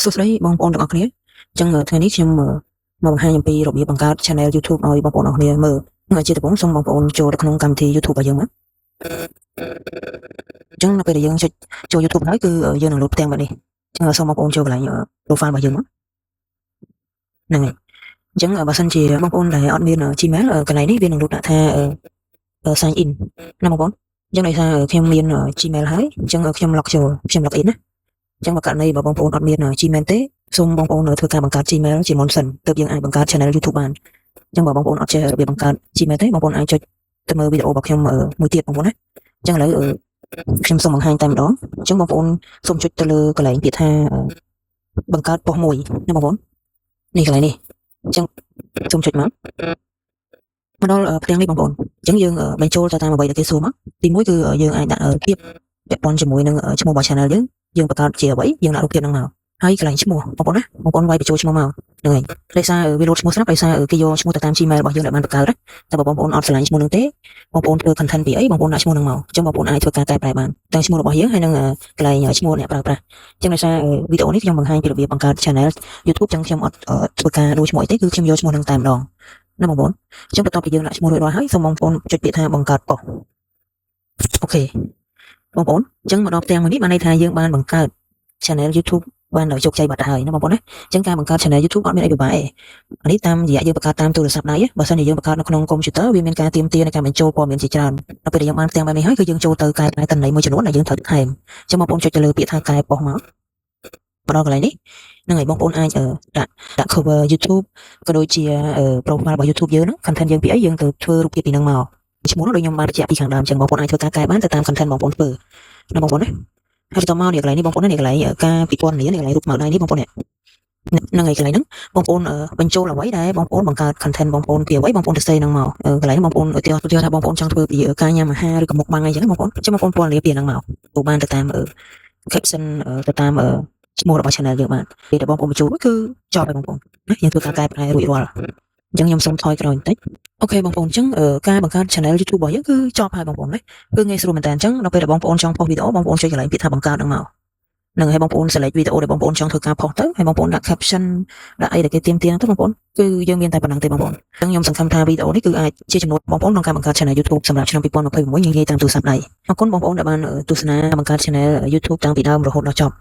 សួស្តីបងប្អូនទាំងអស់គ្នាអញ្ចឹងថ្ងៃនេះខ្ញុំមកបង្ហាញអំពីរបៀបបង្កើត channel YouTube ឲ្យបងប្អូនទាំងអស់គ្នាមើលជាដំបូងសូមបងប្អូនចូលទៅក្នុងកម្មវិធី YouTube របស់យើងមកអញ្ចឹងនៅពេលដែលយើងចុចចូល YouTube ហើយគឺយើងនឹងលោតផ្ទាំងបែបនេះអញ្ចឹងសូមបងប្អូនចូលកន្លែង profile របស់យើងមកហ្នឹងហើយអញ្ចឹងបើសិនជាបងប្អូនដែលអត់មាន Gmail កន្លែងនេះវានឹងលោតដាក់ថា sign in ណាបងប្អូនអញ្ចឹងដោយសារខ្ញុំមាន Gmail ហើយអញ្ចឹងខ្ញុំ log in ណាអញ្ចឹងបើករណីបើបងប្អូនអត់មាន Gmail ទេសូមបងប្អូនធ្វើការបង្កើត Gmail ជាមុនសិនទើបយើងអាចបង្កើត channel YouTube បានអញ្ចឹងបើបងប្អូនអត់ចេះរបៀបបង្កើត Gmail ទេបងប្អូនអាចចុចទៅមើលវីដេអូរបស់ខ្ញុំមួយទៀតបងប្អូនណាអញ្ចឹងឥឡូវខ្ញុំសូមបង្ហាញតែម្ដងអញ្ចឹងបងប្អូនសូមចុចទៅលើកន្លែងពាក្យថាបង្កើតប៉ុស្តិ៍មួយណាបងប្អូននេះកន្លែងនេះអញ្ចឹងសូមចុចមកដល់ផ្ទាំងនេះបងប្អូនអញ្ចឹងយើងបញ្ចូលទៅតាមអ្វីដែលគេសួរមកទីមួយគឺយើងអាចដាក់ភាពពាក់ព័ន្ធជាមួយនឹងឈ្មោះរបស់ channel យើងបង្កើតជាអ្វីយើងដាក់រូបភាពហ្នឹងមកហើយកន្លែងឈ្មោះបងប្អូនណាបងប្អូនវាយបញ្ចូលឈ្មោះមកហ្នឹងហើយដោយសារវាលោតឈ្មោះស្រាប់ដោយសារគេយកឈ្មោះទៅតាម Gmail របស់យើងដែលបានបង្កើតតែបើបងប្អូនអត់ឆ្លាញ់ឈ្មោះហ្នឹងទេបងប្អូនធ្វើ content ពីអីបងប្អូនដាក់ឈ្មោះហ្នឹងមកអញ្ចឹងបងប្អូនអាចធ្វើការកែប្រែបានទាំងឈ្មោះរបស់យើងហើយនិងកន្លែងឈ្មោះអ្នកប្រើប្រាស់អញ្ចឹងដោយសារវីដេអូនេះខ្ញុំបង្ហាញពីរបៀបបង្កើត channel YouTube អញ្ចឹងខ្ញុំអត់ធ្វើការដូរឈ្មោះអីទេគឺខ្ញុំយកឈ្មោះហ្នឹងតែម្ដងណាបងប្អូនអញ្ចឹងបន្ទាប់ពីយើងដាក់ឈ្មោះរួចរាល់ហើយសូមបងប្អូនចុចពាក្យថាបង្កើតប៉ុស្តិ៍អូខេបងប្អូនអញ្ចឹងមកដល់ផ្ទាំងមួយនេះបានន័យថាយើងបានបង្កើត channel YouTube បានដោយជោគជ័យបាត់ទៅហើយណាបងប្អូនណាអញ្ចឹងការបង្កើត channel YouTube អត់មានអីពិបាកទេអានេះតាមរយៈយើងបង្កើតតាមទូរស័ព្ទដៃបើសិនជាយើងបង្កើតនៅក្នុង computer វាមានការទាមទារនៃការបញ្ចូលព័ត៌មានជាច្រើនដល់ពេលដែលយើងបានផ្ទាំងបែបនេះហើយគឺយើងចូលទៅកែប្រែតន័យមួយចំនួនដែលយើងត្រូវថែមអញ្ចឹងបងប្អូនចុចទៅលើពាក្យថាកែប៉ុស្តិ៍មកដល់កន្លែងនេះហ្នឹងហើយបងប្អូនអាចដាក់ cover YouTube ក៏ដូចជា profile របស់ YouTube យើងហ្នឹង content យើងពីអីយើងទៅធ្វើរូបភាពពីហ្នឹងមកឈ្មោះនោះដូចខ្ញុំបានបញ្ជាក់ពីខាងដើមអញ្ចឹងបងប្អូនអាចធ្វើការកែបានទៅតាម content បងប្អូនធ្វើណាបងប្អូនណាហើយបន្តមកនេះកន្លែងនេះបងប្អូននេះកន្លែងការពិពណ៌នានេះកន្លែងរូបខ្មៅដៃនេះបងប្អូនហ្នឹងហើយកន្លែងហ្នឹងបងប្អូនបញ្ចូលអ្វីដែលបងប្អូនបង្កើត content បងប្អូនពីអ្វីបងប្អូនទៅសេហ្នឹងមកកន្លែងហ្នឹងបងប្អូនឧទាហរណ៍ថាបងប្អូនចង់ធ្វើពីការញ៉ាំអាហារឬក៏មុខបាំងអីចឹងបងប្អូនចាំបងប្អូនពណ៌នាពីហ្នឹងមកទៅបានទៅតាម caption ទៅតាមឈ្មោះរបស់ channel យើងបានពេលដែលបងប្អូនបញ្ចូលគឺចប់ហើយបងប្អូនណាយើងធ្វើការកែប្រែរួចរាល់អញ្ចឹងខ្ញុំសូមថយក្រោយបន្តិចអូខេបងប្អូនអញ្ចឹងការបង្កើត channel YouTube របស់យើងគឺចប់ហើយបងប្អូនណាគឺងាយស្រួលមែនតើអញ្ចឹងដល់ពេលដែលបងប្អូនចង់ផុសវីដេអូបងប្អូនចុចកន្លែងពាក្យថាបង្កើតហ្នឹងមកនឹងឲ្យបងប្អូន select វីដេអូដែលបងប្អូនចង់ធ្វើការផុសទៅហើយបងប្អូនដាក់ caption ដាក់អីដែលគេទាមទារទៅបងប្អូនគឺយើងមានតែប៉ុណ្្នឹងទេបងប្អូនអញ្ចឹងខ្ញុំសង្ឃឹមថាវីដេអូនេះគឺអាចជាចំណូលបងប្អូនក្នុងការបង្កើត channel YouTube សម្រាប់ឆ្នាំ2026ងាយៗតាមទូរស័ព្ទដៃអរគុណបងប្អូនដែលបានទស្សនាបង្កើត channel YouTube តាំងពីដើមរហូតដល់ចប់